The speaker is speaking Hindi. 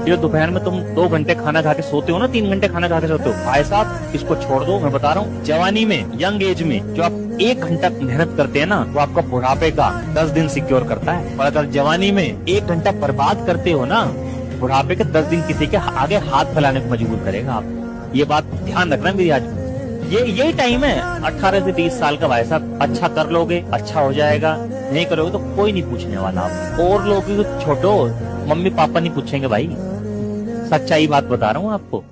ये दोपहर में तुम 2 घंटे खाना खा के सोते हो ना, 3 घंटे खाना खा के सोते हो, भाई साहब इसको छोड़ दो। मैं बता रहा हूँ, जवानी में, यंग एज में जो आप 1 घंटा मेहनत करते हैं ना, वो आपका बुढ़ापे का 10 दिन सिक्योर करता है। और अगर जवानी में 1 घंटा बर्बाद करते हो ना, बुढ़ापे के 10 दिन किसी के आगे हाथ फैलाने को मजबूर करेगा आप। ये बात ध्यान रखना मेरी आज। यही टाइम है 18 से 20 साल का, भाई साहब अच्छा कर लोगे अच्छा हो जाएगा, नहीं करोगे तो कोई नहीं पूछने वाला आप। और लोग छोटो, मम्मी पापा नहीं पूछेंगे भाई, सच्चाई बात बता रहा हूँ आपको।